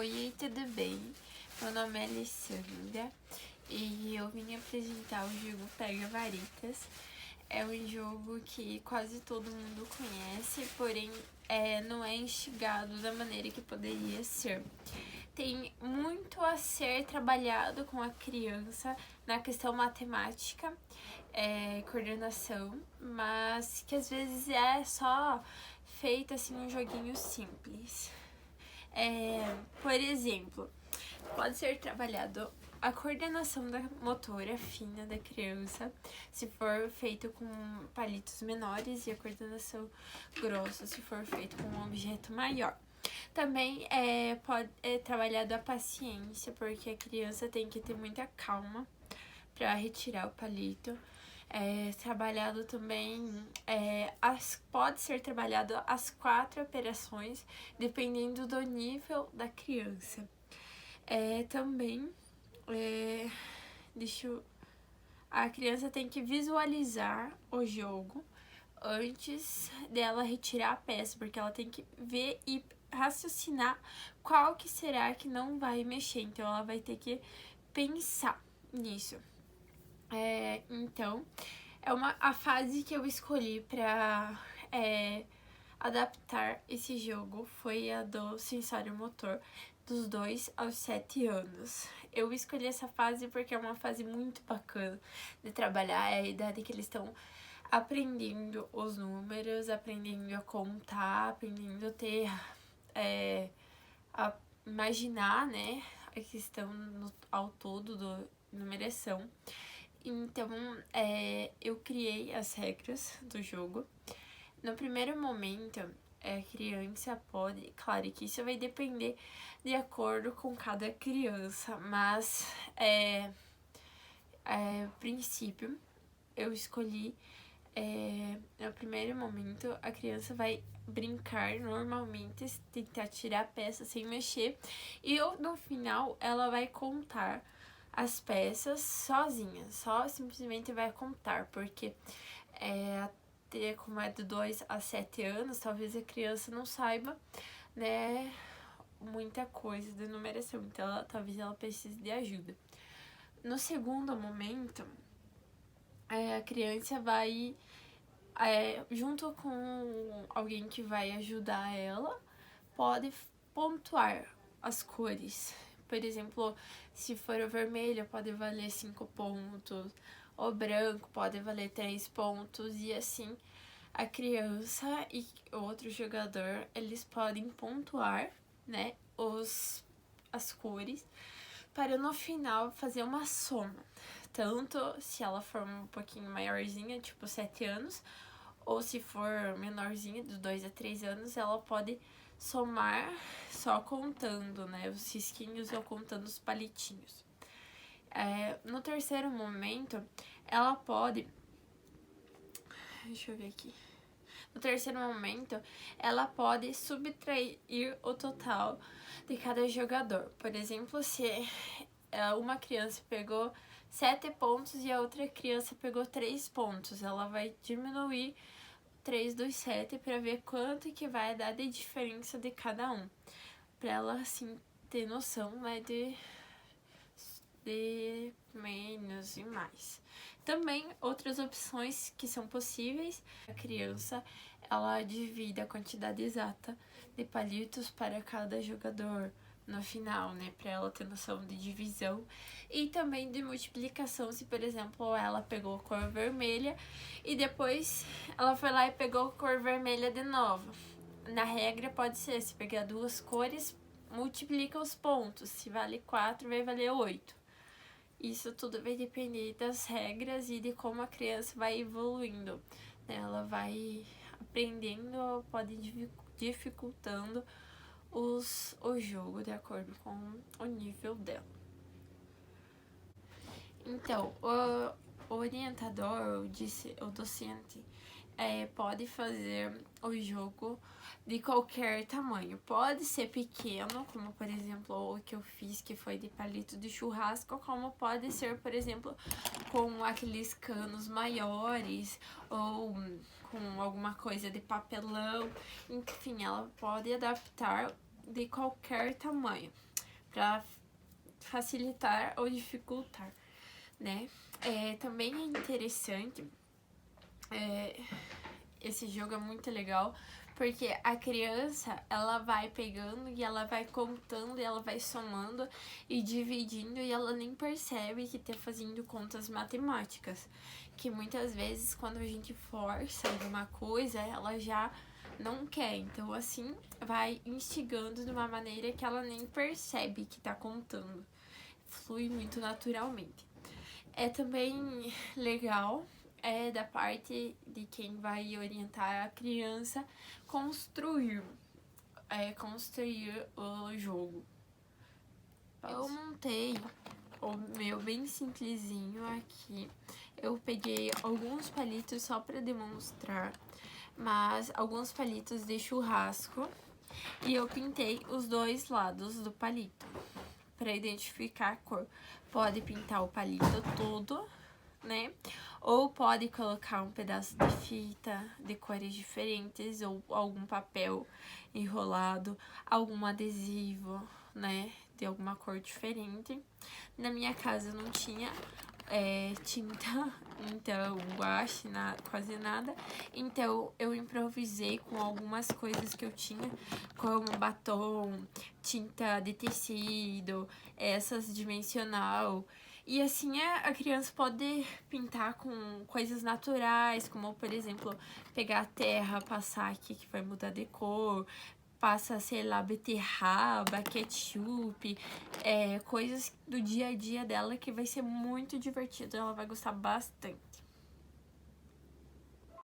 Oi, tudo bem? Meu nome é Alessandra e eu vim apresentar o jogo Pega Varitas. É um jogo que quase todo mundo conhece, porém não é instigado da maneira que poderia ser. Tem muito a ser trabalhado com a criança na questão matemática, coordenação, mas que às vezes é só feito assim um joguinho simples. Por exemplo, pode ser trabalhado a coordenação da motora fina da criança, se for feito com palitos menores, e a coordenação grossa, se for feito com um objeto maior. Também pode trabalhado a paciência, porque a criança tem que ter muita calma para retirar o palito. Trabalhado também, pode ser trabalhado as 4 operações, dependendo do nível da criança. A criança tem que visualizar o jogo antes dela retirar a peça, porque ela tem que ver e raciocinar qual que será que não vai mexer, então ela vai ter que pensar nisso. Então, a fase que eu escolhi para adaptar esse jogo foi a do sensório motor dos 2 aos 7 anos. Eu escolhi essa fase porque é uma fase muito bacana de trabalhar, é a idade que eles estão aprendendo os números, aprendendo a contar, aprendendo a ter, a imaginar, né, a questão ao todo da numeração. Então, eu criei as regras do jogo. No primeiro momento, a criança pode... Claro que isso vai depender de acordo com cada criança, mas, a princípio, eu escolhi... no primeiro momento, a criança vai brincar normalmente, tentar tirar a peça sem mexer, e no final, ela vai contar as peças sozinha, só simplesmente vai contar, porque como é de 2 a 7 anos, talvez a criança não saiba, né, muita coisa de numeração, então talvez ela precise de ajuda. No segundo momento, a criança vai, junto com alguém que vai ajudar ela, pode pontuar as cores. Por exemplo, se for o vermelho, pode valer 5 pontos, o branco pode valer 3 pontos, e assim a criança e outro jogador, eles podem pontuar, né, as cores, para no final fazer uma soma. Tanto se ela for um pouquinho maiorzinha, tipo 7 anos, ou se for menorzinha, dos 2 a 3 anos, ela pode somar só contando, né, os risquinhos ou contando os palitinhos. No terceiro momento, ela pode... Deixa eu ver aqui. No terceiro momento, ela pode subtrair o total de cada jogador. Por exemplo, se uma criança pegou 7 pontos e a outra criança pegou 3 pontos, ela vai diminuir 3 dos 7 para ver quanto que vai dar de diferença de cada um, para ela assim ter noção, né, de menos e mais. Também outras opções que são possíveis: a criança ela divide a quantidade exata de palitos para cada jogador no final, né, para ela ter noção de divisão, e também de multiplicação, se por exemplo ela pegou a cor vermelha e depois ela foi lá e pegou a cor vermelha de novo. Na regra pode ser, se pegar 2 cores, multiplica os pontos, se vale 4 vai valer 8. Isso tudo vai depender das regras e de como a criança vai evoluindo, né? Ela vai aprendendo, pode dificultando o jogo de acordo com o nível dela. Então, o orientador, o docente, pode fazer o jogo de qualquer tamanho. Pode ser pequeno, como por exemplo o que eu fiz, que foi de palito de churrasco, como pode ser, por exemplo, com aqueles canos maiores ou com alguma coisa de papelão. Enfim, ela pode adaptar de qualquer tamanho. para facilitar ou dificultar, né? Também é interessante, esse jogo é muito legal, porque a criança, ela vai pegando e ela vai contando e ela vai somando e dividindo e ela nem percebe que tá fazendo contas matemáticas. Que muitas vezes quando a gente força alguma coisa, ela já não quer. Então assim, vai instigando de uma maneira que ela nem percebe que tá contando. Flui muito naturalmente. É também legal da parte de quem vai orientar a criança construir o jogo. Eu montei o meu bem simplesinho aqui. Eu peguei alguns palitos só para demonstrar, mas alguns palitos de churrasco e eu pintei os dois lados do palito para identificar a cor. Pode pintar o palito todo, né? Ou pode colocar um pedaço de fita de cores diferentes ou algum papel enrolado, algum adesivo, né? De alguma cor diferente. Na minha casa não tinha tinta, então guache, quase nada. Então eu improvisei com algumas coisas que eu tinha, como batom, tinta de tecido, essas dimensional. E assim a criança pode pintar com coisas naturais, como por exemplo, pegar a terra, passar aqui que vai mudar de cor, passa, sei lá, beterraba, ketchup, coisas do dia a dia dela que vai ser muito divertido, ela vai gostar bastante.